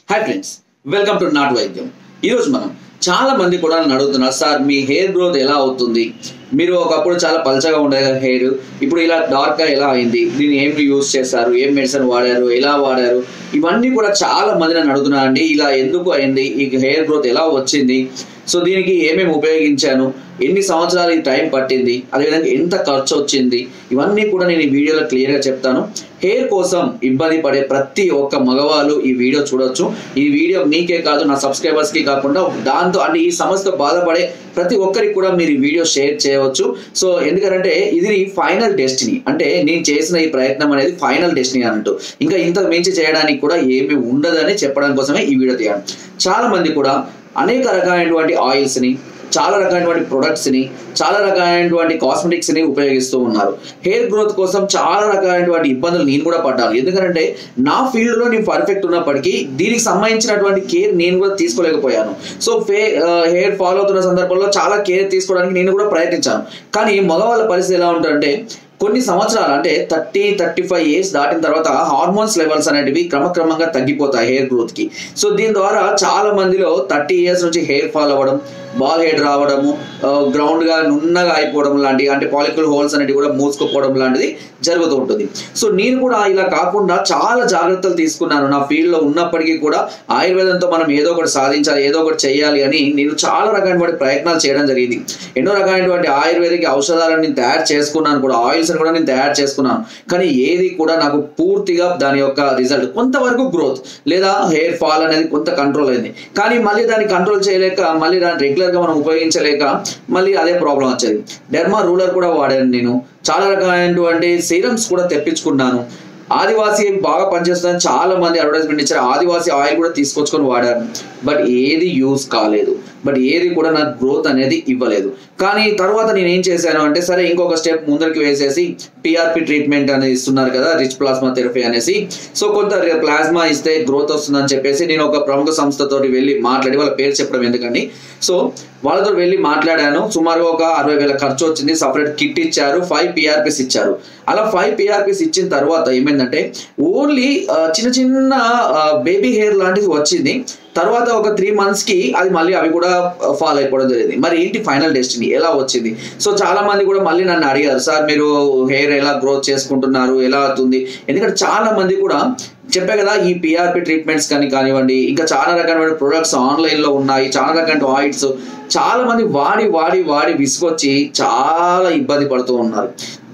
Hi friends, welcome to not వైద్యం. ఈరోజు మనం చాలా మంది కూడా నన్ను అడుగుతున్నారు, సార్ మీ హెయిర్ గ్రోత్ ఎలా అవుతుంది? మీరు ఒకప్పుడు చాలా పల్చగా ఉండే హెయిర్ ఇప్పుడు ఇలా డార్క్గా ఎలా అయింది? దీన్ని ఏం యూజ్ చేస్తారు, ఏం మెడిసిన్ వాడారు, ఎలా వాడారు? ఇవన్నీ కూడా చాలా మంది నన్ను అడుగుతున్నారండి. ఇలా ఎందుకు అయింది, ఈ హెయిర్ గ్రోత్ ఎలా వచ్చింది, సో దీనికి ఏమేమి ఉపయోగించాను, ఎన్ని సంవత్సరాలు ఈ టైం పట్టింది, అదేవిధంగా ఎంత ఖర్చు వచ్చింది, ఇవన్నీ కూడా నేను ఈ వీడియోలో క్లియర్గా చెప్తాను. హెయిర్ కోసం ఇబ్బంది పడే ప్రతి ఒక్క మగవాళ్ళు ఈ వీడియో చూడొచ్చు. ఈ వీడియో మీకే కాదు, నా సబ్స్క్రైబర్స్కి కాకుండా దాంతో అంటే ఈ సమస్యతో బాధపడే ప్రతి ఒక్కరికి కూడా మీరు ఈ వీడియో షేర్ చేయవచ్చు. సో ఎందుకంటే ఇది ఫైనల్ డెస్టినీ, అంటే నేను చేసిన ఈ ప్రయత్నం అనేది ఫైనల్ డెస్టినీ అన్నట్టు. ఇంకా ఇంతకు మించి చేయడానికి కూడా ఏమీ ఉండదని చెప్పడం కోసమే ఈ వీడియో తీయడం. చాలా మంది కూడా అనేక రకాలైనటువంటి ఆయిల్స్ని, చాలా రకాలైనటువంటి ప్రొడక్ట్స్ని, చాలా రకాలైనటువంటి కాస్మెటిక్స్ని ఉపయోగిస్తూ ఉన్నారు. హెయిర్ గ్రోత్ కోసం చాలా రకాలైనటువంటి ఇబ్బందులు నేను కూడా పడ్డాను. ఎందుకంటే నా ఫీల్డ్లో నేను పర్ఫెక్ట్ ఉన్నప్పటికీ దీనికి సంబంధించినటువంటి కేర్ నేను కూడా తీసుకోలేకపోయాను. సో హెయిర్ ఫాలో అవుతున్న సందర్భంలో చాలా కేర్ తీసుకోవడానికి నేను కూడా ప్రయత్నించాను. కానీ మగవాళ్ళ పరిస్థితి ఎలా ఉంటుందంటే, కొన్ని సంవత్సరాలు అంటే 30-35 ఇయర్స్ దాటిన తర్వాత హార్మోన్స్ లెవెల్స్ అనేటివి క్రమక్రమంగా తగ్గిపోతాయి హెయిర్ గ్రోత్కి. సో దీని ద్వారా చాలా మందిలో 30 ఇయర్స్ నుంచి హెయిర్ ఫాల్ అవ్వడం, బాల్ హెడ్ రావడము, గ్రౌండ్గా నున్నగా అయిపోవడం లాంటివి, అంటే పాలికల్ హోల్స్ అనేవి కూడా మూసుకుపోవడం లాంటిది జరుగుతూ ఉంటుంది. సో నేను కూడా ఇలా కాకుండా చాలా జాగ్రత్తలు తీసుకున్నాను. నా ఫీల్డ్లో ఉన్నప్పటికీ కూడా ఆయుర్వేదంతో మనం ఏదో ఒకటి సాధించాలి, ఏదో ఒకటి చేయాలి అని నేను చాలా రకమైనటువంటి ప్రయత్నాలు చేయడం జరిగింది. ఎన్నో రకమైనటువంటి ఆయుర్వేదిక ఔషధాలను నేను తయారు చేసుకున్నాను కూడా, ఆయిల్స్ కూడా నేను తయారు చేసుకున్నాను. కానీ ఏది కూడా నాకు పూర్తిగా దాని యొక్క రిజల్ట్, కొంతవరకు గ్రోత్ లేదా హెయిర్ ఫాల్ అనేది కొంత కంట్రోల్ అయింది. కానీ మళ్ళీ దాన్ని కంట్రోల్ చేయలేక, మళ్ళీ దాన్ని రెగ్యులర్గా మనం ఉపయోగించలేక మళ్ళీ అదే ప్రాబ్లం వచ్చేది. డెర్మా రూలర్ కూడా వాడాను నేను, చాలా రకమైనటువంటి సీరమ్స్ కూడా తెప్పించుకున్నాను. ఆదివాసి బాగా పనిచేస్తుందని చాలా మంది అడ్వర్టైజ్మెంట్ ఇచ్చారు. ఆదివాసి ఆయిల్ కూడా తీసుకొచ్చుకొని వాడాను. బట్ ఏది యూజ్ కాలేదు, బట్ ఏది కూడా నాకు గ్రోత్ అనేది ఇవ్వలేదు. కానీ తర్వాత నేను ఏం చేశాను అంటే, సరే ఇంకొక స్టెప్ ముందరికి వేసేసి పిఆర్పి ట్రీట్మెంట్ అనేది ఇస్తున్నారు కదా, రిచ్ ప్లాస్మా థెరపీ అనేసి. సో కొంత ప్లాస్మా ఇస్తే గ్రోత్ వస్తుందని చెప్పేసి నేను ఒక ప్రముఖ సంస్థతో వెళ్ళి మాట్లాడి, వాళ్ళ పేరు చెప్పడం ఎందుకండి, సో వాళ్ళతో వెళ్ళి మాట్లాడాను. సుమారుగా ఒక 60,000 ఖర్చు వచ్చింది. సపరేట్ కిట్ ఇచ్చారు, 5 పిఆర్పిస్ ఇచ్చారు. అలా 5 పిఆర్పిస్ ఇచ్చిన తర్వాత ఏమైందంటే, ఓన్లీ చిన్న చిన్న బేబీ హెయిర్ లాంటిది వచ్చింది. తర్వాత ఒక 3 monthsకి అది మళ్ళీ అవి కూడా ఫాల్ అయిపోవడం జరిగింది. మరి ఏంటి ఫైనల్ డెస్టినీ, ఎలా వచ్చింది? సో చాలా మంది కూడా మళ్ళీ నన్ను అడిగారు, సార్ మీరు హెయిర్ ఎలా గ్రోత్ చేసుకుంటున్నారు, ఎలా అవుతుంది? ఎందుకంటే చాలా మంది కూడా చెప్పే కదా, ఈ పిఆర్పి ట్రీట్మెంట్స్ కానీ కానివ్వండి, ఇంకా చాలా రకమైన ప్రొడక్ట్స్ ఆన్లైన్లో ఉన్నాయి, చాలా రకమైన ఆయిల్స్ చాలా మంది వాడి వాడి వాడి విసుకొచ్చి చాలా ఇబ్బంది పడుతూ ఉన్నారు.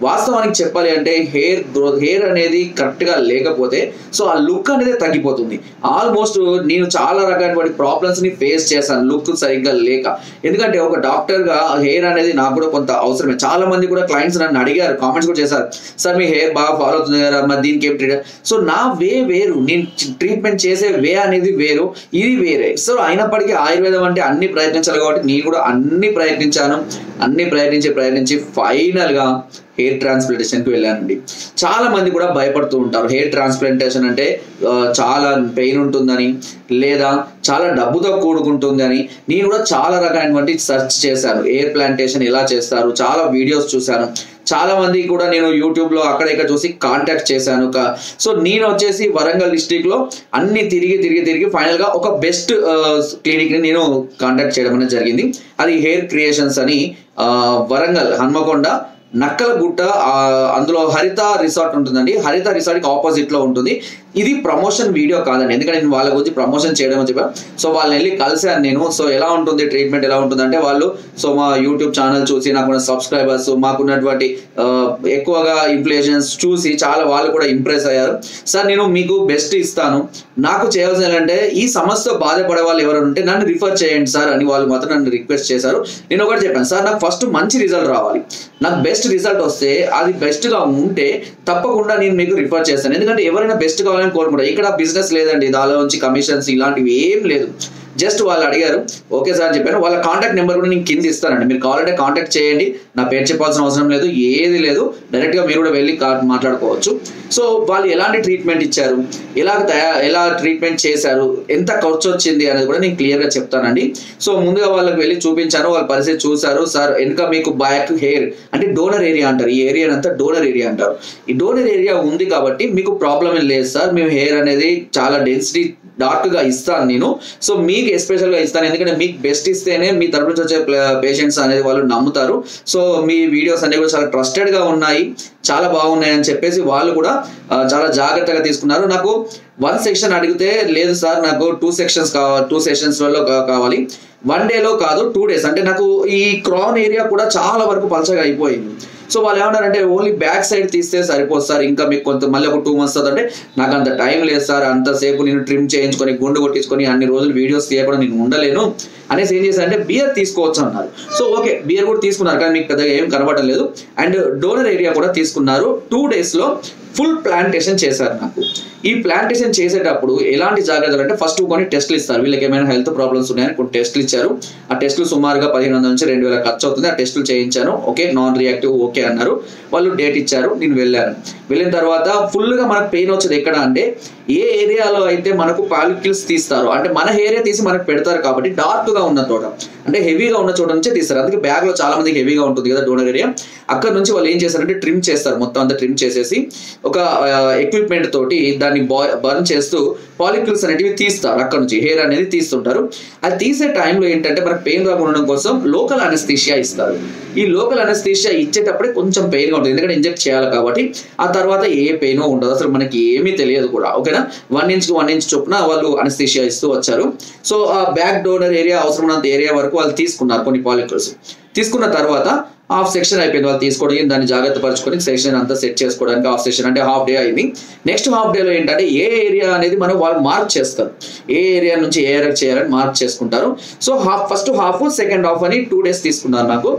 వాస్తవానికి చెప్పాలి అంటే, హెయిర్ గ్రోత్, హెయిర్ అనేది కరెక్ట్గా లేకపోతే సో ఆ లుక్ అనేది తగ్గిపోతుంది. ఆల్మోస్ట్ నేను చాలా రకమైన ప్రాబ్లమ్స్ని ఫేస్ చేశాను లుక్ సరిగ్గా లేక. ఎందుకంటే ఒక డాక్టర్గా హెయిర్ అనేది నాకు కూడా కొంత అవసరమే. చాలా మంది కూడా క్లయింట్స్ నన్ను అడిగారు, కామెంట్స్ కూడా చేశారు, సార్ మీ హెయిర్ బాగా ఫాలో అవుతుంది కదా, మరి దీనికి ఏం ట్రీట్? సో నా వే వేరు, నేను ట్రీట్మెంట్ చేసే వే అనేది వేరు, ఇది వేరే. సో అయినప్పటికీ ఆయుర్వేదం అంటే అన్ని ప్రయత్నించాలి కాబట్టి నేను కూడా అన్ని ప్రయత్నించాను. అన్ని ప్రయత్నించి ఫైనల్గా హెయిర్ ట్రాన్స్ప్లాంటేషన్కి వెళ్ళానండి. చాలా మంది కూడా భయపడుతూ ఉంటారు, హెయిర్ ట్రాన్స్ప్లాంటేషన్ అంటే చాలా పెయిన్ ఉంటుందని, లేదా చాలా డబ్బుతో కూడుకుంటుంది అని. నేను కూడా చాలా రకమైనటువంటి సెర్చ్ చేశాను, హెయిర్ ప్లాంటేషన్ ఎలా చేస్తారు, చాలా వీడియోస్ చూశాను. చాలా మంది కూడా నేను యూట్యూబ్లో అక్కడ ఇక్కడ చూసి కాంటాక్ట్ చేశాను. సో నేను వచ్చేసి వరంగల్ డిస్ట్రిక్ట్లో అన్ని తిరిగి ఫైనల్గా ఒక బెస్ట్ క్లినిక్ని నేను కాంటాక్ట్ చేయడం అనేది జరిగింది. అది హెయిర్ క్రియేషన్స్ అని, వరంగల్ హన్మకొండ నక్కలగుట్ట, అందులో హరిత రిసార్ట్ ఉంటుందండి. హరిత రిసార్ట్కి ఆపోజిట్లో ఉంటుంది. ఇది ప్రమోషన్ వీడియో కాదండి, ఎందుకంటే నేను వాళ్ళ గురించి ప్రమోషన్ చేయడం అని చెప్పాను. సో వాళ్ళని వెళ్ళి కలిసాను నేను. సో ఎలా ఉంటుంది ట్రీట్మెంట్, ఎలా ఉంటుంది అంటే, వాళ్ళు సో మా యూట్యూబ్ ఛానల్ చూసి, నాకున్న సబ్స్క్రైబర్స్, మాకున్నటువంటి ఎక్కువగా ఇన్ఫ్లుయెన్స్ చూసి చాలా వాళ్ళు కూడా ఇంప్రెస్ అయ్యారు. సార్ నేను మీకు బెస్ట్ ఇస్తాను, నాకు చేయాల్సిన ఏంటంటే ఈ సమస్యతో బాధపడే వాళ్ళు ఎవరైనా ఉంటే నన్ను రిఫర్ చేయండి సార్ అని వాళ్ళు మాత్రం నన్ను రిక్వెస్ట్ చేశారు. నేను ఒకటి చెప్పాను, సార్ నాకు ఫస్ట్ మంచి రిజల్ట్ రావాలి, నాకు బెస్ట్ రిజల్ట్ వస్తే, అది బెస్ట్గా ఉంటే తప్పకుండా నేను మీకు రిఫర్ చేస్తాను. ఎందుకంటే ఎవరైనా బెస్ట్ కావాలని కోరుకుంటారు. ఇక్కడ బిజినెస్ లేదండి, దానిలో నుంచి కమిషన్స్ ఇలాంటివి ఏం లేదు. జస్ట్ వాళ్ళు అడిగారు, ఓకే సార్ అని చెప్పాను. వాళ్ళ కాంటాక్ట్ నెంబర్ కూడా నేను కింద ఇస్తానండి, మీరు కావాలంటే కాంటాక్ట్ చేయండి. నా పేరు చెప్పాల్సిన అవసరం లేదు, ఏది లేదు, డైరెక్ట్గా మీరు కూడా వెళ్ళి మాట్లాడుకోవచ్చు. సో వాళ్ళు ఎలాంటి ట్రీట్మెంట్ ఇచ్చారు, ఎలా ట్రీట్మెంట్ చేశారు, ఎంత ఖర్చు వచ్చింది అనేది కూడా నేను క్లియర్గా చెప్తానండి. సో ముందుగా వాళ్ళకి వెళ్ళి చూపించాను, వాళ్ళ పరిస్థితి చూశారు. సార్ వెనుక మీకు బ్యాక్ హెయిర్ అంటే డోనర్ ఏరియా అంటారు, ఈ ఏరియా అంతా డోనర్ ఏరియా అంటారు. ఈ డోనర్ ఏరియా ఉంది కాబట్టి మీకు ప్రాబ్లం ఏం లేదు సార్, మేము హెయిర్ అనేది చాలా డెన్సిటీ డార్క్గా ఇస్తాను నేను. సో మీకు ఎస్పెషల్గా ఇస్తాను, ఎందుకంటే మీకు బెస్ట్ ఇస్తేనే మీ తరపు నుంచి వచ్చే పేషెంట్స్ అనేది వాళ్ళు నమ్ముతారు. సో మీ వీడియోస్ అనేవి కూడా చాలా ట్రస్టెడ్గా ఉన్నాయి, చాలా బాగున్నాయి అని చెప్పేసి వాళ్ళు కూడా చాలా జాగ్రత్తగా తీసుకున్నారు. నాకు 1 సెక్షన్ అడిగితే లేదు సార్ నాకు 2 సెక్షన్స్ కావాలి, 2 సెషన్స్లలో కావాలి, 1 డేలో కాదు 2 డేస్, అంటే నాకు ఈ క్రాన్ ఏరియా కూడా చాలా వరకు పలచగా అయిపోయింది. సో వాళ్ళు ఏమన్నారంటే ఓన్లీ బ్యాక్ సైడ్ తీస్తే సరిపోదు సార్, ఇంకా మీకు కొంత మళ్ళీ ఒక 2 months అంటే నాకు అంత టైం లేదు సార్, అంతసేపు నేను ట్రిమ్ చేయించుకొని గుండు కొట్టించుకొని అన్ని రోజులు వీడియోస్ తీయకుండా నేను ఉండలేను అనేసి ఏం చేశారంటే బియర్ తీసుకోవచ్చు అన్నారు. సో ఓకే బియర్ కూడా తీసుకున్నారు, కానీ మీకు పెద్దగా ఏం కనబడడం లేదు. అండ్ డోనర్ ఏరియా కూడా తీసుకున్నారు. 2 daysలో ఫుల్ ప్లాంటేషన్ చేశారు నాకు. ఈ ప్లాంటేషన్ చేసేటప్పుడు ఎలాంటి జాగ్రత్తలు అంటే ఫస్ట్ కొన్ని టెస్ట్లు ఇస్తారు, వీళ్ళకి ఏమైనా హెల్త్ ప్రాబ్లమ్స్ ఉన్నాయని కొన్ని టెస్ట్లు ఇచ్చారు. ఆ టెస్టులు సుమారుగా 1500 నుంచి 2000 ఖర్చు అవుతుంది. ఆ టెస్టులు చేయించాను, ఓకే నాన్ రియాక్టివ్ ఓకే అన్నారు. వాళ్ళు డేట్ ఇచ్చారు, నేను వెళ్ళాను. వెళ్ళిన తర్వాత ఫుల్గా మనకు పెయిన్ వచ్చేది ఎక్కడ అంటే ఏ ఏరియాలో అయితే మనకు పాలిక్యూల్స్ తీస్తారు, అంటే మన హెయిర్ తీసి మనకు పెడతారు కాబట్టి డార్క్గా ఉన్న చోట, అంటే హెవీగా ఉన్న చోట నుంచే తీస్తారు. అందుకే బ్యాగ్లో చాలా మందికి హెవీగా ఉంటుంది కదా డోనర్ ఏరియా, అక్కడ నుంచి వాళ్ళు ఏం చేస్తారంటే ట్రిమ్ చేస్తారు, మొత్తం అంతా ట్రిమ్ చేసేసి ఒక ఎక్విప్మెంట్ తోటి దాన్ని బర్న్ చేస్తూ పాలిక్యూల్స్ అనేటివి తీస్తారు, అక్కడ నుంచి హెయిర్ అనేది తీస్తుంటారు. అది తీసే టైంలో ఏంటంటే మనకు పెయిన్ రాకుండా ఉండడం కోసం లోకల్ అనస్థీషియా ఇస్తారు. ఈ లోకల్ అనస్థీషియా ఇచ్చేటప్పుడే కొంచెం పెయిన్గా ఉంటుంది, ఎందుకంటే ఇంజెక్ట్ చేయాలి కాబట్టి. ఆ తర్వాత ఏ పెయిన్ ఉండదు, అసలు మనకి ఏమీ తెలియదు కూడా, ఓకేనా. 1 inch 1 inch చొప్పున వాళ్ళు అనస్థీషియా ఇస్తూ వచ్చారు. సో ఆ బ్యాక్ డోనర్ ఏరియా అవసరమైనంత ఏరియా వరకు వాళ్ళు తీసుకున్నారు కొన్ని పాలిక్యూల్స్. తీసుకున్న తర్వాత హాఫ్ సెక్షన్ అయిపోయింది వాళ్ళు తీసుకోవడానికి, దాన్ని జాగ్రత్త పరచుకొని సెక్షన్ అంతా సెట్ చేసుకోవడానికి హాఫ్ సెక్షన్ అంటే హాఫ్ డే అయింది. నెక్స్ట్ హాఫ్ డేలో ఏంటంటే ఏ ఏరియా అనేది మనం వాళ్ళు మార్క్ చేస్తారు, ఏ ఏరియా నుంచి ఏ ఏరియా చేయాలని మార్క్ చేసుకుంటారు. So first half second half అని 2 days తీసుకున్నారు నాకు.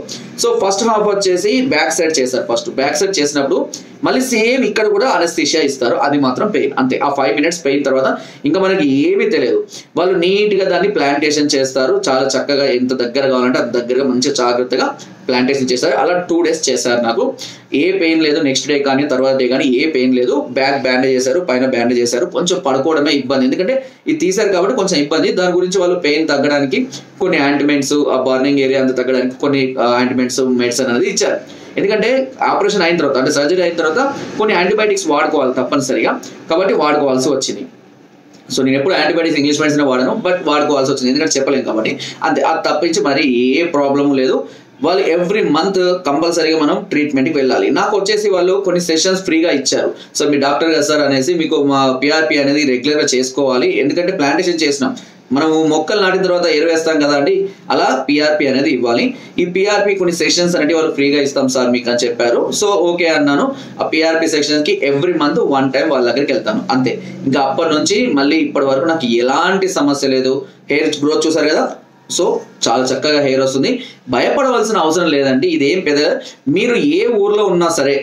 సో ఫస్ట్ హాఫ్ వచ్చేసి బ్యాక్ సైడ్ చేశారు. ఫస్ట్ బ్యాక్ సైడ్ చేసినప్పుడు మళ్ళీ సేమ్ ఇక్కడ కూడా అనస్థీషియా ఇస్తారు, అది మాత్రం పెయిన్ అంతే. ఆ 5 minutes పెయిన్ తర్వాత ఇంకా మనకి ఏమీ తెలియదు. వాళ్ళు నీట్గా దాన్ని ప్లాంటేషన్ చేస్తారు, చాలా చక్కగా ఎంత దగ్గర కావాలంటే అంత దగ్గరగా మంచిగా జాగ్రత్తగా ప్లాంటేషన్ చేస్తారు. అలా 2 days చేశారు నాకు. ఏ పెయిన్ లేదు, నెక్స్ట్ డే కానీ తర్వాత డే కానీ ఏ పెయిన్ లేదు. బ్యాక్ బ్యాండేజ్ చేశారు, పైన బ్యాండేజ్ చేశారు. కొంచెం పడుకోవడమే ఇబ్బంది, ఎందుకంటే ఇది తీశారు కాబట్టి కొంచెం ఇబ్బంది. దాని గురించి వాళ్ళు పెయిన్ తగ్గడానికి కొన్ని యాంటిమెంట్స్, ఆ బర్నింగ్ ఏరియా అంతా తగ్గడానికి కొన్ని యాంటిమెంట్స్ మెడిసిన్ అనేది ఇచ్చారు. ఎందుకంటే ఆపరేషన్ అయిన తర్వాత అంటే సర్జరీ అయిన తర్వాత కొన్ని యాంటీబయాటిక్స్ వాడుకోవాలి తప్పనిసరిగా, కాబట్టి వాడుకోవాల్సి వచ్చింది. సో నేను ఎప్పుడు యాంటీబయాటిక్స్ ఇంగ్లీష్ మెడిసిన్ వాడాను, బట్ వాడుకోవాల్సి వచ్చింది ఎందుకంటే చెప్పలేము కాబట్టి. అంతే, అది తప్పించి మరి ఏ ప్రాబ్లము లేదు. వాళ్ళు ఎవ్రీ మంత్ కంపల్సరీగా మనం ట్రీట్మెంట్కి వెళ్ళాలి. నాకు వచ్చేసి వాళ్ళు కొన్ని సెషన్స్ ఫ్రీగా ఇచ్చారు. సో మీ డాక్టర్ కదా సార్ అనేసి మీకు మా పిఆర్పి అనేది రెగ్యులర్గా చేసుకోవాలి, ఎందుకంటే ప్లాంటేషన్ చేసినాం, మనము మొక్కలు నాటిన తర్వాత ఎరువేస్తాం కదా అండి, అలా పిఆర్పి అనేది ఇవ్వాలి. ఈ పిఆర్పి కొన్ని సెషన్స్ అనేవి వాళ్ళు ఫ్రీగా ఇస్తాం సార్ మీకు అని చెప్పారు. సో ఓకే అన్నాను. ఆ పిఆర్పి సెక్షన్స్కి ఎవ్రీ మంత్ 1 time వాళ్ళ దగ్గరికి వెళ్తాను అంతే. ఇంకా అప్పటి నుంచి మళ్ళీ ఇప్పటి వరకు నాకు ఎలాంటి సమస్య లేదు. హెయిర్ గ్రోత్ చూసారు కదా, సో చాలా చక్కగా హెయిర్ వస్తుంది. భయపడవలసిన అవసరం లేదండి. ఇదేం పెద్ద, మీరు ఏ ఊర్లో ఉన్నా సరే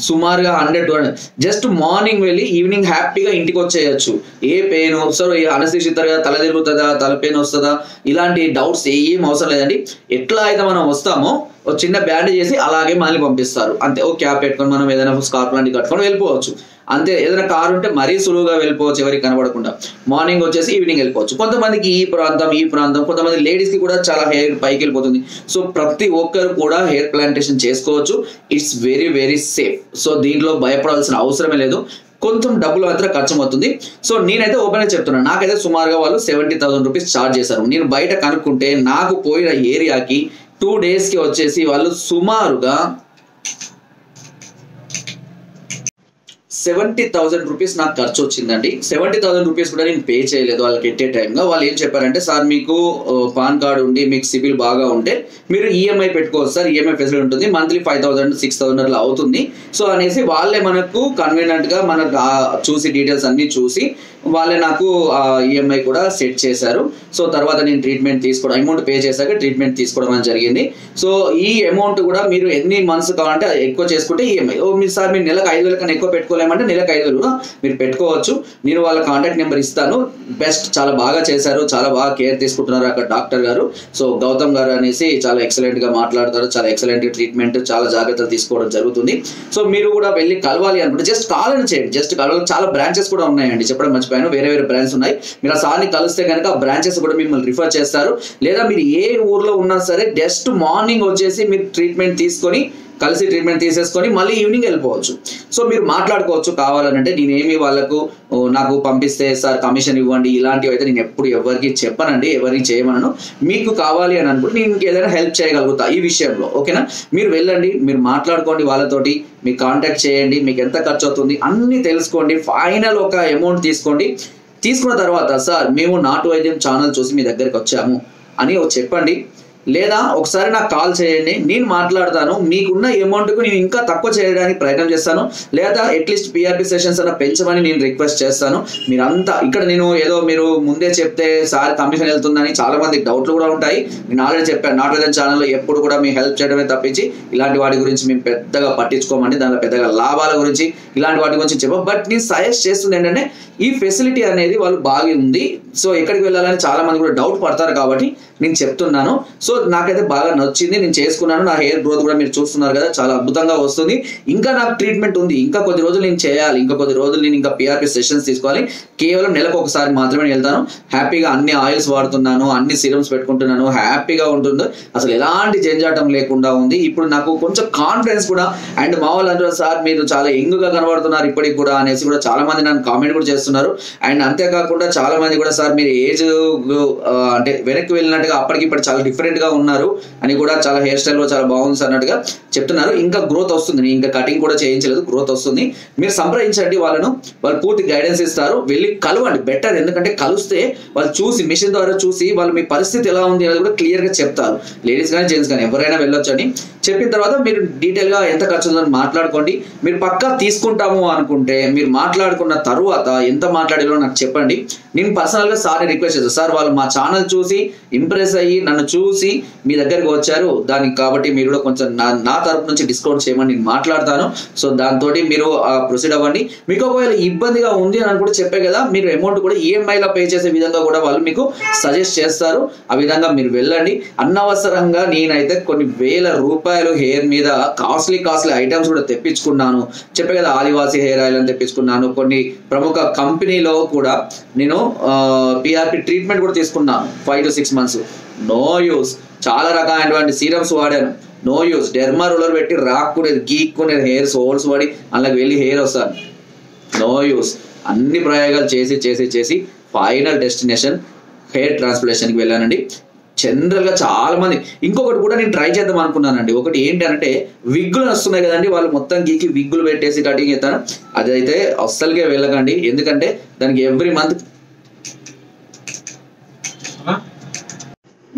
సుమారుగా 100 జస్ట్ మార్నింగ్ వెళ్ళి ఈవినింగ్ హ్యాపీగా ఇంటికి వచ్చేయచ్చు. ఏ పెయిన్ సార్ అనస్థీషియా ఇస్తారు కదా, తల తిరుగుతుందా, తల పెయిన్ వస్తుందా, ఇలాంటి డౌట్స్ ఏం అవసరం లేదండి. ఎట్లా అయితే మనం వస్తామో ఒక చిన్న బ్యాండేజ్ చేసి అలాగే మళ్ళీ పంపిస్తారు అంతే. ఓ క్యాప్ పెట్టుకొని మనం ఏదైనా స్కార్ఫ్ లాంటివి కట్టుకొని వెళ్ళిపోవచ్చు అంతే. ఏదైనా కారు ఉంటే మరీ సులువుగా వెళ్ళిపోవచ్చు ఎవరికి కనబడకుండా. మార్నింగ్ వచ్చేసి ఈవినింగ్ వెళ్ళిపోవచ్చు. కొంతమందికి ఈ ప్రాంతం, కొంతమంది లేడీస్కి కూడా చాలా హెయిర్ పైకి వెళ్ళిపోతుంది. సో ప్రతి ఒక్కరు కూడా హెయిర్ ప్లాంటేషన్ చేసుకోవచ్చు. It's very very safe. So దీంట్లో భయపడాల్సిన అవసరమే లేదు. కొంచెం డబ్బులు మాత్రం ఖర్చు అవుతుంది. సో నేనైతే ఓపెన్గా చెప్తున్నాను, నాకైతే సుమారుగా వాళ్ళు 70,000 రూపీస్ ఛార్జ్ చేశారు. నేను బయట కనుక్కుంటే నాకు పోయిన ఏరియాకి 2 daysకి వచ్చేసి వాళ్ళు సుమారుగా 70,000 రూపీస్ నాకు ఖర్చు వచ్చిందండి. 70,000 రూపీస్ కూడా నేను పే చేయలేదు వాళ్ళకి ఎట్టే టైంగా. వాళ్ళు ఏం చెప్పారంటే సార్ మీకు పాన్ కార్డు ఉండి మీకు సిబిల్ బాగా ఉంటే మీరు ఈఎంఐ పెట్టుకోవచ్చు సార్, ఈఎంఐ ఫెసిలిటీ ఉంటుంది, మంత్లీ 5,000 6,000 అలా అవుతుంది. సో అనేసి వాళ్ళే మనకు కన్వీనియంట్గా మనకు చూసి డీటెయిల్స్ అన్నీ చూసి వాళ్ళే నాకు ఈఎంఐ కూడా సెట్ చేశారు. సో తర్వాత నేను ట్రీట్మెంట్ తీసుకోవడం, అమౌంట్ పే చేశాక ట్రీట్మెంట్ తీసుకోవడం అని జరిగింది. సో ఈ అమౌంట్ కూడా మీరు ఎన్ని మంత్స్ కావాలంటే ఎక్కువ చేసుకుంటే ఈఎంఐ మీరు సార్ మీరు నెలకు 5,000 కన్నా ఎక్కువ పెట్టుకోలేమంటే నెలకు 5,000 కూడా మీరు పెట్టుకోవచ్చు. నేను వాళ్ళ కాంటాక్ట్ నెంబర్ ఇస్తాను. బెస్ట్, చాలా బాగా చేశారు, చాలా బాగా కేర్ తీసుకుంటున్నారు అక్కడ డాక్టర్ గారు. సో గౌతమ్ గారు అనేసి చాలా ఎక్సలెంట్గా మాట్లాడతారు, చాలా ఎక్సలెంట్ ట్రీట్మెంట్, చాలా జాగ్రత్తలు తీసుకోవడం జరుగుతుంది. సో మీరు కూడా వెళ్ళి కలవాలి అనుకుంటే జస్ట్ కాల్ అని చేయండి. జస్ట్ కలవాలి. చాలా బ్రాంచెస్ కూడా ఉన్నాయండి, చెప్పడం మర్చిపోయాను, వేరే వేరే బ్రాంచెస్ ఉన్నాయి. మీరు ఆ సార్ని కలిస్తే కనుక ఆ బ్రాంచెస్ కూడా మిమ్మల్ని రిఫర్ చేస్తారు. లేదా మీరు ఏ ఊర్లో ఉన్నా సరే జస్ట్ మార్నింగ్ వచ్చేసి మీరు ట్రీట్మెంట్ తీసుకొని కలిసి ట్రీట్మెంట్ తీసేసుకొని మళ్ళీ ఈవినింగ్ వెళ్ళిపోవచ్చు. సో మీరు మాట్లాడుకోవచ్చు కావాలంటే. నేనేమి వాళ్ళకు నాకు పంపిస్తే సార్ కమిషన్ ఇవ్వండి ఇలాంటివి అయితే నేను ఎప్పుడు ఎవరికి చెప్పనండి, ఎవరికి చేయమనను. మీకు కావాలి అని అనుకుంటే నేను ఇంకేదైనా హెల్ప్ చేయగలుగుతా ఈ విషయంలో, ఓకేనా. మీరు వెళ్ళండి, మీరు మాట్లాడుకోండి వాళ్ళతోటి, మీకు కాంటాక్ట్ చేయండి, మీకు ఎంత ఖర్చు అవుతుంది అన్నీ తెలుసుకోండి, ఫైనల్ ఒక అమౌంట్ తీసుకోండి. తీసుకున్న తర్వాత సార్ మేము నాటు వైద్యం ఛానల్ చూసి మీ దగ్గరికి వచ్చాము అని చెప్పండి. లేదా ఒకసారి నాకు కాల్ చేయండి, నేను మాట్లాడతాను. మీకున్న అమౌంట్కు నేను ఇంకా తక్కువ చేయడానికి ప్రయత్నం చేస్తాను, లేదా అట్లీస్ట్ పిఆర్పి సెషన్స్ అన్న పెంచమని నేను రిక్వెస్ట్ చేస్తాను. మీరంతా ఇక్కడ నేను ఏదో మీరు ముందే చెప్తే సార్ కమిషన్ వెళ్తుందని చాలా మందికి డౌట్లు కూడా ఉంటాయి. నేను ఆల్రెడీ చెప్పాను, నాట్ వైద్యం ఛానల్లో ఎప్పుడు కూడా మీ హెల్ప్ చేయడమే తప్పించి ఇలాంటి వాటి గురించి మేము పెద్దగా పట్టించుకోమండి. దానిలో పెద్దగా లాభాల గురించి ఇలాంటి వాటి గురించి చెప్పాం. బట్ నేను సజెస్ట్ చేస్తుంది ఏంటంటే ఈ ఫెసిలిటీ అనేది వాళ్ళు బాగా ఉంది. సో ఎక్కడికి వెళ్ళాలని చాలా మంది కూడా డౌట్ పడతారు కాబట్టి నేను చెప్తున్నాను. సో నాకైతే బాగా నచ్చింది, నేను చేసుకున్నాను. నా హెయిర్ గ్రోత్ కూడా మీరు చూస్తున్నారు కదా, చాలా అద్భుతంగా వస్తుంది. ఇంకా నాకు ట్రీట్మెంట్ ఉంది, ఇంకా కొద్ది రోజులు నేను చేయాలి, ఇంకా కొద్ది రోజులు నేను ఇంకా పిఆర్పి సెషన్స్ తీసుకోవాలి. కేవలం నెలకు ఒకసారి మాత్రమే వెళ్తాను. హ్యాపీగా అన్ని ఆయిల్స్ వాడుతున్నాను, అన్ని సిరమ్స్ పెట్టుకుంటున్నాను, హ్యాపీగా ఉంటుంది. అసలు ఎలాంటి జంజాటం లేకుండా ఉంది. ఇప్పుడు నాకు కొంచెం కాన్ఫిడెన్స్ కూడా. అండ్ మా వాళ్ళు అంటారు సార్ మీరు చాలా యంగ్గా కనబడుతున్నారు ఇప్పటికి కూడా అనేసి కూడా చాలా మంది నన్ను కామెంట్ కూడా చేస్తున్నారు. అండ్ అంతేకాకుండా చాలా మంది కూడా సార్ మీరు ఏజ్ అంటే వెనక్కి వెళ్ళినట్టుగా అప్పటికిప్పుడు చాలా డిఫరెంట్ గా ఉన్నారు అని కూడా, చాలా హెయిర్ స్టైల్ కూడా చాలా బాగుంది అన్నట్టుగా చెప్తున్నారు. ఇంకా గ్రోత్ వస్తుంది, నేను ఇంకా కటింగ్ కూడా చేయించలేదు, గ్రోత్ వస్తుంది. మీరు సంప్రదించండి వాళ్ళను, వాళ్ళు పూర్తి గైడెన్స్ ఇస్తారు. వెళ్ళి కలవండి బెటర్, ఎందుకంటే కలిస్తే వాళ్ళు చూసి మిషన్ ద్వారా చూసి వాళ్ళు మీ పరిస్థితి ఎలా ఉంది అనేది కూడా క్లియర్ గా చెప్తారు. లేడీస్ కానీ జెంట్స్ కానీ ఎవరైనా వెళ్ళొచ్చు అని చెప్పిన తర్వాత మీరు డీటెయిల్ గా ఎంత ఖర్చు ఉందని మాట్లాడుకోండి. మీరు పక్కా తీసుకుంటాము అనుకుంటే మీరు మాట్లాడుకున్న తర్వాత ఎంత మాట్లాడాలో నాకు చెప్పండి. నేను పర్సనల్ గా సార్ని రిక్వెస్ట్ చేస్తాను, సార్ వాళ్ళు మా ఛానల్ చూసి ఇంప్రెస్ అయ్యి నన్ను చూసి మీ దగ్గరికి వచ్చారు, దానికి కాబట్టి మీరు కూడా కొంచెం నా తరపు నుంచి డిస్కౌంట్ చేయమని నేను మాట్లాడతాను. సో దాంతో మీరు ప్రొసీడ్ అవ్వండి. మీకు ఒకవేళ ఇబ్బందిగా ఉంది అని కూడా చెప్పే కదా, మీరు అమౌంట్ కూడా ఈఎంఐలో పే చేసే విధంగా కూడా వాళ్ళు మీకు సజెస్ట్ చేస్తారు. ఆ విధంగా మీరు వెళ్ళండి. అనవసరంగా నేనైతే కొన్ని వేల రూపాయలు హెయిర్ మీద కాస్ట్లీ ఐటమ్స్ కూడా తెప్పించుకున్నాను. చెప్పే కదా ఆదివాసీ హెయిర్ ఆయిల్ అని తెప్పించుకున్నాను. కొన్ని ప్రముఖ కంపెనీలో కూడా నేను పిఆర్పి ట్రీట్మెంట్ కూడా తీసుకున్నాను 5 to 6 months. No use. చాలా రకాలైనటువంటి సీరమ్స్ వాడాను, నో యూస్. డెర్మా రోలర్ పెట్టి రాక్కునేది గీక్కునేది, హెయిర్ సోల్స్ వాడి అందులోకి వెళ్ళి హెయిర్ వస్తాను, నో యూస్. అన్ని ప్రయోగాలు చేసి ఫైనల్ డెస్టినేషన్ హెయిర్ ట్రాన్స్ప్లాంటేషన్కి వెళ్ళానండి. జనరల్గా చాలా మంది ఇంకొకటి కూడా నేను ట్రై చేద్దాం అనుకున్నానండి. ఒకటి ఏంటంటే విగ్గులు వస్తున్నాయి కదండి, వాళ్ళు మొత్తం గీకి విగ్గులు పెట్టేసి కటింగ్ చేస్తాను. అదైతే అస్సలుగా వెళ్ళకండి, ఎందుకంటే దానికి ఎవ్రీ మంత్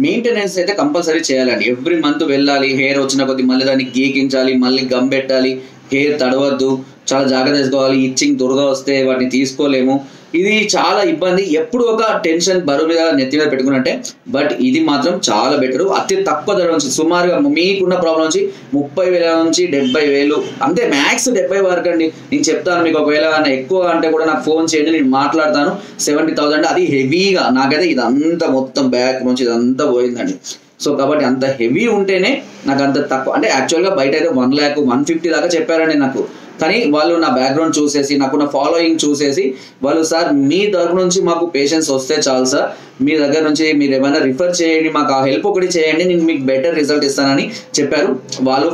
మెయింటెనెన్స్ అయితే కంపల్సరీ చేయాలండి. ఎవ్రీ మంత్ వెళ్ళాలి, హెయిర్ వచ్చిన కొద్ది మళ్ళీ దాన్ని గీకించాలి, మళ్ళీ గమ్ పెట్టాలి, హెయిర్ తడవద్దు, చాలా జాగ్రత్త తీసుకోవాలి. ఇచ్చింగ్ త్వరగా వస్తే వాటిని తీసుకోలేము, ఇది చాలా ఇబ్బంది. ఎప్పుడు ఒక టెన్షన్ బరువు మీద నెత్తి మీద పెట్టుకున్నట్టే. బట్ ఇది మాత్రం చాలా బెటర్. అతి తక్కువ ధర నుంచి సుమారుగా మీకున్న ప్రాబ్లం నుంచి 30,000 నుంచి 70,000 అంతే, మ్యాక్స్ 70 వరకు అండి. నేను చెప్తాను మీకు, ఒకవేళ ఎక్కువ అంటే కూడా నాకు ఫోన్ చేయండి, నేను మాట్లాడతాను. 70,000 అది హెవీగా. నాకైతే ఇదంతా మొత్తం బ్యాక్ నుంచి ఇదంతా పోయిందండి. సో కాబట్టి అంత హెవీ ఉంటేనే నాకు అంత తక్కువ. అంటే యాక్చువల్గా బయట అయితే 1 lakh 150 దాకా చెప్పారండి నాకు. కానీ వాళ్ళు నా బ్యాక్గ్రౌండ్ చూసేసి, నాకున్న ఫాలోయింగ్ చూసేసి వాళ్ళు సార్ మీ తరపు నుంచి మాకు పేషెంట్స్ వస్తే చాలు సార్, మీ దగ్గర నుంచి మీరు ఏమైనా రిఫర్ చేయండి, మాకు ఆ హెల్ప్ ఒకటి చేయండి, నేను మీకు బెటర్ రిజల్ట్ ఇస్తానని చెప్పారు. వాళ్ళు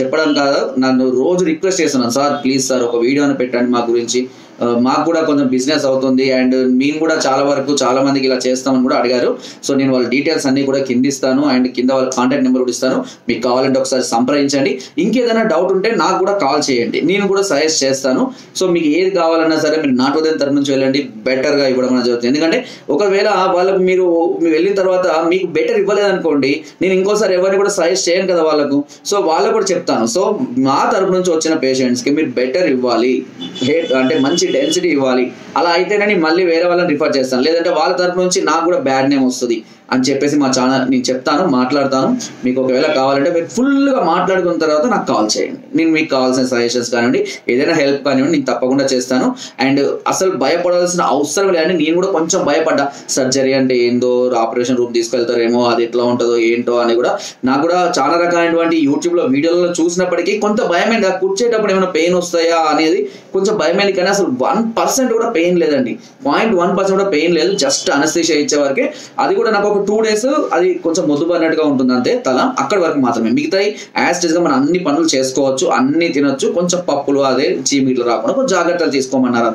చెప్పడం కాదు, నన్ను రోజు రిక్వెస్ట్ చేస్తున్నాను, సార్ ప్లీజ్ సార్ ఒక వీడియోని పెట్టండి మా గురించి, మాకు కూడా కొంచెం బిజినెస్ అవుతుంది. అండ్ మేము కూడా చాలా వరకు చాలా మందికి ఇలా చేస్తామని కూడా అడిగారు. సో నేను వాళ్ళ డీటెయిల్స్ అన్ని కూడా కింద ఇస్తాను, అండ్ కింద వాళ్ళ కాంటాక్ట్ నెంబర్ కూడా ఇస్తాను. మీకు కావాలంటే ఒకసారి సంప్రదించండి. ఇంకేదైనా డౌట్ ఉంటే నాకు కూడా కాల్ చేయండి, నేను కూడా సజెస్ట్ చేస్తాను. సో మీకు ఏది కావాలన్నా సరే మీరు నాటు వైద్యం తరపు నుంచి వెళ్ళండి, బెటర్గా ఇవ్వడం అనేది జరుగుతుంది. ఎందుకంటే ఒకవేళ వాళ్ళకు మీరు వెళ్ళిన తర్వాత మీకు బెటర్ ఇవ్వలేదనుకోండి, నేను ఇంకోసారి ఎవరిని కూడా సజెస్ట్ చేయను కదా వాళ్ళకు. సో వాళ్ళకు కూడా చెప్తాను, సో మా తరపు నుంచి వచ్చిన పేషెంట్స్కి మీరు బెటర్ ఇవ్వాలి, అంటే మంచి డెన్సిటీ ఇవ్వాలి. అలా అయితేనే మళ్ళీ వేరే వాళ్ళని రిఫర్ చేస్తాను, లేదంటే వాళ్ళ తరపు నుంచి నాకు కూడా బ్యాడ్ నేమ్ వస్తుంది అని చెప్పేసి మా ఛానల్ నేను చెప్తాను, మాట్లాడతాను. మీకు ఒకవేళ కావాలంటే మీరు ఫుల్గా మాట్లాడుకున్న తర్వాత నాకు కాల్ చేయండి, నేను మీకు కావాల్సిన సజెషన్స్ కానివ్వండి, ఏదైనా హెల్ప్ కానివ్వండి, నేను తప్పకుండా చేస్తాను. అండ్ అసలు భయపడాల్సిన అవసరం లేదని నేను కూడా కొంచెం భయపడ్డా, సర్జరీ అంటే ఏందో, ఆపరేషన్ రూమ్ తీసుకెళ్తారేమో, అది ఎట్లా ఉంటుందో ఏంటో అని కూడా నాకు కూడా చాలా రకాలైనటువంటి యూట్యూబ్లో వీడియోలలో చూసినప్పటికీ కొంత భయమైంది. కూర్చేటప్పుడు ఏమైనా పెయిన్ వస్తాయా అనేది కొంచెం భయమైంది, కానీ అసలు 1% కూడా పెయిన్ లేదండి, 0.1% కూడా పెయిన్ లేదు. జస్ట్ అనస్థీషియా ఇచ్చే వరకే, అది కూడా నాకు ఒక 2 days అది కొంచెం మొద్దుబారినట్టుగా ఉంటుంది అంతే తల, అక్కడి వరకు మాత్రమే. మిగతాయి యాస్టేజ్గా మనం అన్ని పనులు చేసుకోవచ్చు, అన్ని తినొచ్చు. కొంచెం పప్పులు అదే చీమిట్లు రాకుండా కొంచెం జాగ్రత్తలు తీసుకోమన్నారు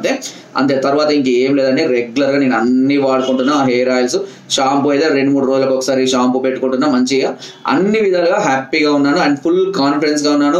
అంతే. తర్వాత ఇంకేం లేదండి. రెగ్యులర్గా నేను అన్ని వాడుకుంటున్నా. హెయిర్ ఆయిల్స్, షాంపూ అయితే 2-3 రోజులకు ఒకసారి షాంపూ పెట్టుకుంటున్నా. మంచిగా అన్ని విధాలుగా హ్యాపీగా ఉన్నాను అండ్ ఫుల్ కాన్ఫిడెన్స్గా ఉన్నాను.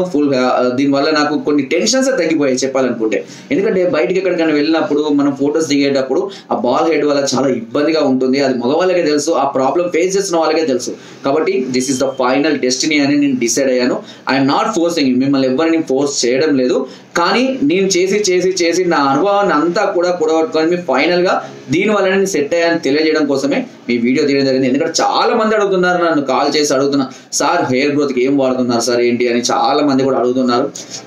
దీనివల్ల నాకు కొన్ని టెన్షన్స్ తగ్గిపోయాయి చెప్పాలనుకుంటే. ఎందుకంటే బయటికి ఎక్కడికైనా వెళ్ళినప్పుడు మనం ఫొటోస్ దిగేటప్పుడు ఆ బాల్ హెడ్ వల్ల చాలా ఇబ్బందిగా ఉంటుంది. అది మగవాళ్ళకే తెలుసు, ఆ ప్రాబ్లం ఫేస్ చేసిన వాళ్ళకే తెలుసు. కాబట్టి this is the final destiny అని నేను డిసైడ్ అయ్యాను. ఐఎమ్ నాట్ ఫోర్సింగ్, మిమ్మల్ని ఎవరిని ఫోర్స్ చేయడం లేదు. కానీ నేను చేసి నా అనుభవాన్ని అంతా కూడా కూడగొట్టుకొని ఫైనల్గా దీనివల్ల నేను సెట్ అయ్యాను తెలియజేయడం కోసమే మీ వీడియో తీయడం జరిగింది. ఎందుకంటే చాలా మంది అడుగుతున్నారు, నన్ను కాల్ చేసి అడుగుతున్నా, సార్ హెయిర్ గ్రోత్కి ఏం వాడుతున్నారు సార్ ఏంటి అని చాలా మంది కూడా అడుగుతున్నారు.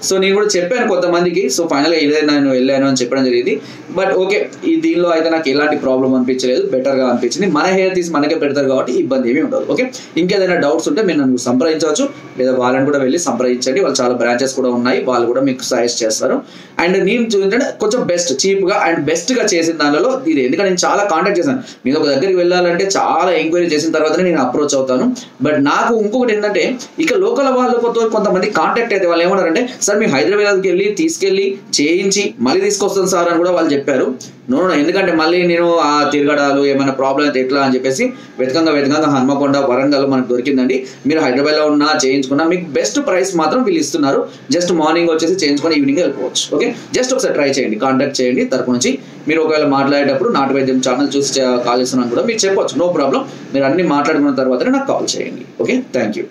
సో నేను కూడా చెప్పాను కొంతమందికి. సో ఫైనల్గా ఇదే నేను వెళ్ళాను అని చెప్పడం జరిగింది. బట్ ఓకే, దీనిలో అయితే నాకు ఎలాంటి ప్రాబ్లం అనిపించలేదు, బెటర్గా అనిపించింది. మన హెయిర్ తీసి మనకే పెడతారు కాబట్టి ఇబ్బంది ఏమీ ఉండదు. ఓకే, ఇంకేదైనా డౌట్స్ ఉంటే మీరు నన్ను సంప్రదించవచ్చు, లేదా వాళ్ళని కూడా వెళ్ళి సంప్రదించండి. వాళ్ళు చాలా బ్రాంచెస్ కూడా ఉన్నాయి, వాళ్ళు కూడా మీకు సజెస్ట్ చేస్తారు. అండ్ నేను చూసింటే కొంచెం బెస్ట్, చీప్గా అండ్ బెస్ట్గా చేసిన దానిలో ఇది. ఎందుకంటే నేను చాలా కాంటాక్ట్ చేశాను, మీరు ఒక దగ్గరికి వెళ్ళాలంటే చాలా ఎంక్వైరీ చేసిన తర్వాతనే నేను అప్రోచ్ అవుతాను. బట్ నాకు ఇంకొకటి ఏంటంటే, ఇక లోకల్ వాళ్ళు కొంతమంది కాంటాక్ట్ అయితే వాళ్ళు ఏమన్నారంటే, సార్ మీ హైదరాబాద్కి వెళ్ళి తీసుకెళ్ళి చేయించి మళ్ళీ తీసుకొస్తాను సార్ అని కూడా వాళ్ళు చెప్పారు. నో, ఎందుకంటే మళ్ళీ నేను ఆ తిరగడాలు ఏమైనా ప్రాబ్లం అయితే ఎట్లా అని చెప్పేసి వెతకంగా హన్మకొండ, వరంగల్ మనకు దొరికిందండి. మీరు హైదరాబాద్లో ఉన్నా చేయించుకున్నా మీకు బెస్ట్ ప్రైస్ మాత్రం వీళ్ళు ఇస్తున్నారు. జస్ట్ మార్నింగ్ వచ్చేసి చేయించుకొని ఈవినింగ్ వెళ్ళిపోవచ్చు. ఓకే, జస్ట్ ఒకసారి ట్రై చేయండి, కాంటాక్ట్ చేయండి తరపు నుంచి. మీరు ఒకవేళ మాట్లాడేటప్పుడు నాటు వైద్యం ఛానల్ చూసి కాల్ చేస్తున్నాను కూడా మీరు చెప్పొచ్చు, నో ప్రాబ్లం. మీరు అన్ని మాట్లాడుకున్న తర్వాతనే నాకు కాల్ చేయండి. Okay, thank you.